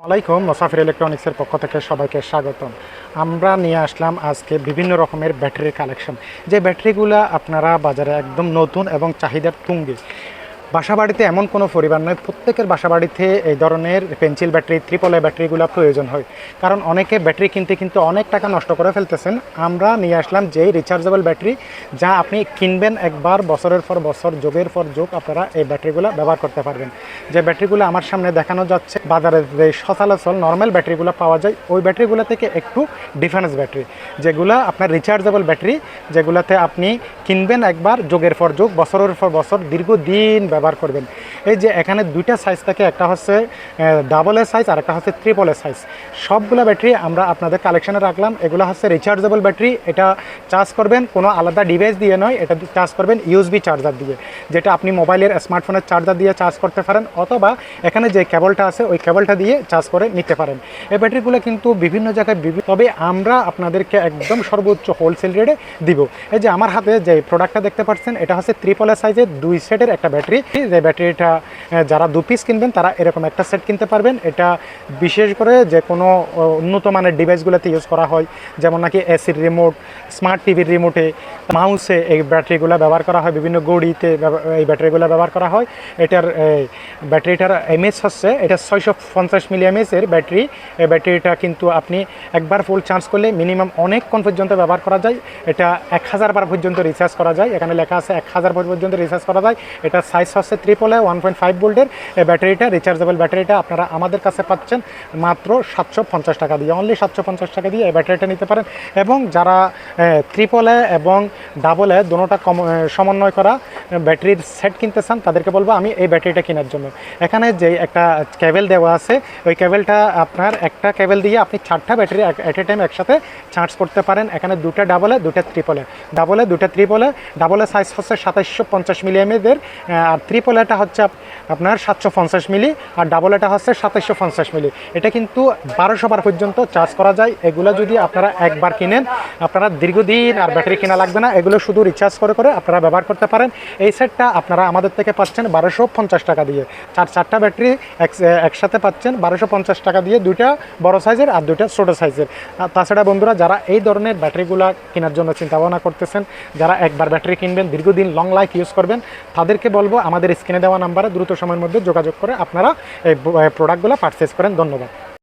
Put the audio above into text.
আলাইকুম মুসাফির ইলেকট্রনিক্সের পক্ষ থেকে সবাইকে স্বাগতম। আমরা নিয়ে আসলাম আজকে বিভিন্ন রকমের ব্যাটারির কালেকশন, যে ব্যাটারিগুলো আপনারা বাজারে একদম নতুন এবং চাহিদার তুঙ্গে। বাসাবাড়িতে এমন কোনো পরিবার নয়, প্রত্যেকের বাসাবাড়িতে এই ধরনের পেন্সিল ব্যাটারি, ট্রিপল এ ব্যাটারিগুলো প্রয়োজন হয়, কারণ অনেকে ব্যাটারি কিনতে কিন্তু অনেক টাকা নষ্ট করে ফেলতেছেন। আমরা নিয়ে আসলাম যেই রিচার্জেবল ব্যাটারি, যা আপনি কিনবেন একবার, বছরের পর বছর, যুগের পর যুগ আপনারা এই ব্যাটারিগুলো ব্যবহার করতে পারবেন। যে ব্যাটারিগুলো আমার সামনে দেখানো যাচ্ছে, বাজারে যে সচরাচর নর্মাল ব্যাটারিগুলো পাওয়া যায়, ওই ব্যাটারিগুলো থেকে একটু ডিফারেন্স ব্যাটারি, যেগুলো আপনার রিচার্জেবল ব্যাটারি, যেগুলোতে আপনি কিনবেন একবার, যুগের পর যুগ, বছরের পর বছর, দীর্ঘদিন ব্যবহার করবেন। এই যে এখানে দুইটা সাইজ থাকে, একটা হচ্ছে ডাবল এ সাইজ আর একটা হচ্ছে ট্রিপল এ সাইজ। সবগুলো ব্যাটারি আমরা আপনাদের কালেকশনে রাখলাম। এগুলো হচ্ছে রিচার্জেবল ব্যাটারি। এটা চার্জ করবেন কোনো আলাদা ডিভাইস দিয়ে নয়, এটা চার্জ করবেন ইউএসবি চার্জার দিয়ে, যেটা আপনি মোবাইলের, স্মার্টফোনের চার্জার দিয়ে চার্জ করতে পারেন, অথবা এখানে যে কেবলটা আছে ওই কেবলটা দিয়ে চার্জ করে নিতে পারেন। এই ব্যাটারিগুলো কিন্তু বিভিন্ন জায়গায় তবে আমরা আপনাদেরকে একদম সর্বোচ্চ হোলসেল রেটে দিব। এই যে আমার হাতে যে প্রোডাক্টটা দেখতে পাচ্ছেন, এটা হচ্ছে ট্রিপল এ সাইজের 2 সেটের একটা ব্যাটারি। যে ব্যাটারিটা যারা 2 পিস কিনবেন তারা এরকম একটা সেট কিনতে পারবেন। এটা বিশেষ করে যে কোনো উন্নত মানের ডিভাইসগুলোতে ইউজ করা হয়, যেমন নাকি এসির রিমোট, স্মার্ট টিভির রিমোটে, মাউসে এই ব্যাটারিগুলো ব্যবহার করা হয়, বিভিন্ন ঘড়িতে এই ব্যাটারিগুলো ব্যবহার করা হয়। এটার ব্যাটারিটার এমএএচ হচ্ছে, এটা 650 মিলি এমএএচের ব্যাটারি। এই ব্যাটারিটা কিন্তু আপনি একবার ফুল চার্জ করলে মিনিমাম অনেকক্ষণ পর্যন্ত ব্যবহার করা যায়। এটা 1000 বার পর্যন্ত রিচার্জ করা যায়, এখানে লেখা আছে 1000 বার পর্যন্ত রিচার্জ করা যায়। এটা সাইজ হচ্ছে ট্রিপল এ 1.5 ভোল্টের এই ব্যাটারিটা, রিচার্জেবল ব্যাটারিটা আপনারা আমাদের কাছে পাচ্ছেন মাত্র 750 টাকা দিয়ে। অনলি 750 টাকা দিয়ে এই ব্যাটারিটা নিতে পারেন। এবং যারা ট্রিপল এ এবং ডাবল এ দুটোটা সমন্বয় করা ব্যাটারির সেট কিনতে চান, তাদেরকে বলবো আমি এই ব্যাটারিটা কেনার জন্য। এখানে যে একটা কেবল দেওয়া আছে, ওই কেবলটা আপনার একটা কেবল দিয়ে আপনি 4টা ব্যাটারি এট এ টাইম একসাথে চার্জ করতে পারেন। এখানে 2টা ডাবল এ, 2টা ট্রিপল এ, ডাবল এ 2টা triple A. Double A size হচ্ছে 2750 মিলি এমএদের, আর ট্রিপল এটা হচ্ছে আপনার 750 মিলি, আর ডাবল এটা হচ্ছে 2750 মিলি। এটা কিন্তু 1200 বার পর্যন্ত চার্জ করা যায়। এগুলো যদি আপনারা একবার কিনেন, আপনারা দীর্ঘদিন আর ব্যাটারি কেনা লাগবে না, এগুলো শুধু রিচার্জ করে করে আপনারা ব্যবহার করতে পারেন। এই সেটটা আপনারা আমাদের থেকে পাচ্ছেন 1250 টাকা দিয়ে। চারটা ব্যাটারি একসাথে পাচ্ছেন 1250 টাকা দিয়ে, 2টা বড় সাইজের আর 2টা ছোটো সাইজের। তাছাড়া বন্ধুরা, যারা এই ধরনের ব্যাটারিগুলো কেনার জন্য চিন্তা ভাবনা করতেছেন, যারা একবার ব্যাটারি কিনবেন, দীর্ঘদিন লং লাইফ ইউজ করবেন, তাদেরকে বলবো আমাদের স্ক্রিনে দেওয়া নাম্বারে দ্রুত সময়ের মধ্যে যোগাযোগ করে আপনারা এই প্রোডাক্টগুলো পারচেস করেন। ধন্যবাদ।